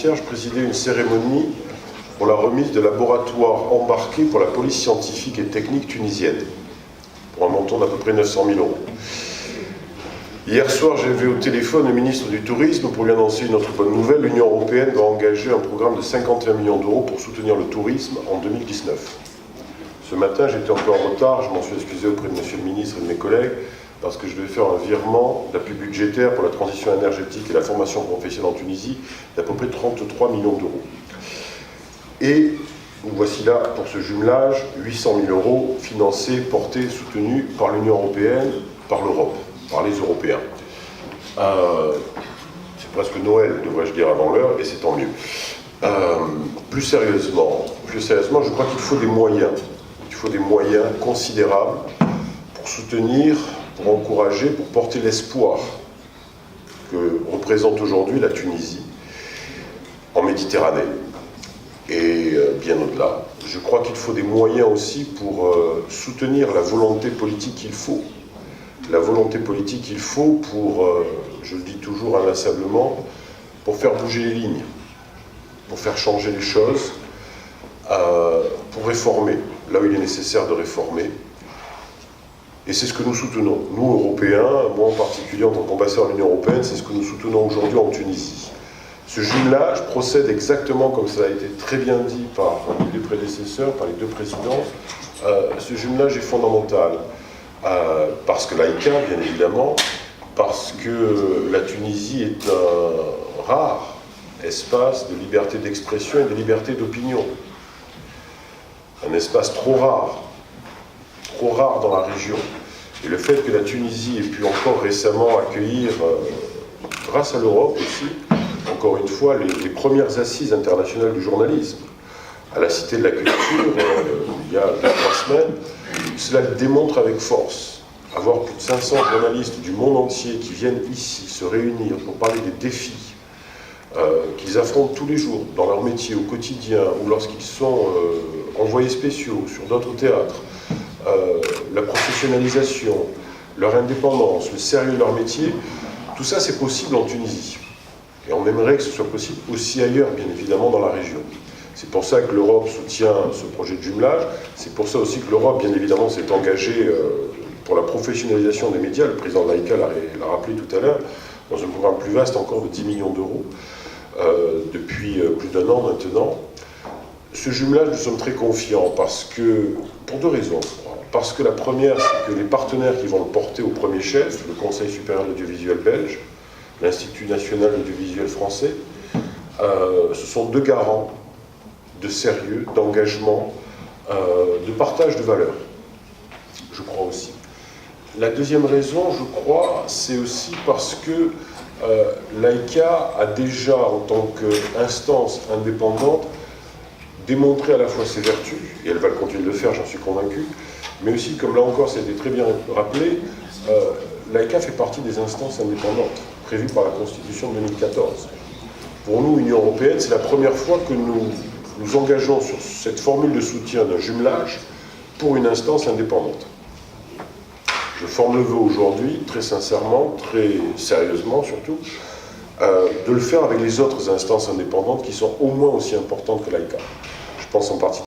avant-hier, je présidais une cérémonie pour la remise de laboratoires embarqués pour la police scientifique et technique tunisienne, pour un montant d'à peu près 900 000 €. Hier soir, j'ai vu au téléphone le ministre du Tourisme pour lui annoncer une autre bonne nouvelle. L'Union européenne va engager un programme de 51 millions d'euros pour soutenir le tourisme en 2019. Ce matin, j'étais un peu en retard, je m'en suis excusé auprès de monsieur le ministre et de mes collègues, parce que je devais faire un virement d'appui budgétaire pour la transition énergétique et la formation professionnelle en Tunisie d'à peu près 33 millions d'euros. Et nous voici là pour ce jumelage, 800 000 € financés, portés, soutenus par l'Union européenne, par l'Europe, par les Européens. C'est presque Noël, devrais-je dire, avant l'heure, et c'est tant mieux. Plus sérieusement, je crois qu'il faut des moyens. Il faut des moyens considérables pour soutenir, pour encourager, pour porter l'espoir que représente aujourd'hui la Tunisie en Méditerranée et bien au-delà. Je crois qu'il faut des moyens aussi pour soutenir la volonté politique qu'il faut. La volonté politique qu'il faut pour, je le dis toujours inlassablement, pour faire bouger les lignes, pour faire changer les choses, pour réformer, là où il est nécessaire de réformer. Et c'est ce que nous soutenons. Nous, Européens, moi en particulier en tant qu'ambassadeur de l'Union européenne, c'est ce que nous soutenons aujourd'hui en Tunisie. Ce jumelage procède exactement comme ça a été très bien dit par les prédécesseurs, par les deux présidents. Ce jumelage est fondamental. Parce que l'AICA, bien évidemment, parce que la Tunisie est un rare espace de liberté d'expression et de liberté d'opinion. Un espace trop rare dans la région. Et le fait que la Tunisie ait pu encore récemment accueillir, grâce à l'Europe aussi, encore une fois, les premières assises internationales du journalisme, à la Cité de la Culture, il y a 2-3 semaines, cela le démontre avec force. Avoir plus de 500 journalistes du monde entier qui viennent ici se réunir pour parler des défis qu'ils affrontent tous les jours dans leur métier, au quotidien, ou lorsqu'ils sont envoyés spéciaux sur d'autres théâtres, la professionnalisation, leur indépendance, le sérieux de leur métier, tout ça c'est possible en Tunisie. Et on aimerait que ce soit possible aussi ailleurs, bien évidemment, dans la région. C'est pour ça que l'Europe soutient ce projet de jumelage, c'est pour ça aussi que l'Europe, bien évidemment, s'est engagée pour la professionnalisation des médias, le président de l'AICA l'a rappelé tout à l'heure, dans un programme plus vaste encore de 10 millions d'euros, depuis plus d'1 an maintenant. Ce jumelage, nous sommes très confiants, parce que, pour 2 raisons, je crois. Parce que la première, c'est que les partenaires qui vont le porter au premier chef, le Conseil supérieur de l'audiovisuel belge, l'Institut national de l'audiovisuel français, ce sont 2 garants de sérieux, d'engagement, de partage de valeurs, je crois aussi. La deuxième raison, je crois, c'est aussi parce que l'AICA a déjà, en tant qu'instance indépendante, démontré à la fois ses vertus, et elle va le continuer de le faire, j'en suis convaincu, mais aussi, comme là encore, ça a été très bien rappelé, l'AICA fait partie des instances indépendantes, prévues par la Constitution de 2014. Pour nous, Union européenne, c'est la première fois que nous nous engageons sur cette formule de soutien d'un jumelage pour une instance indépendante. Je forme le vœu aujourd'hui, très sincèrement, très sérieusement surtout, de le faire avec les autres instances indépendantes qui sont au moins aussi importantes que l'AICA. Je pense en particulier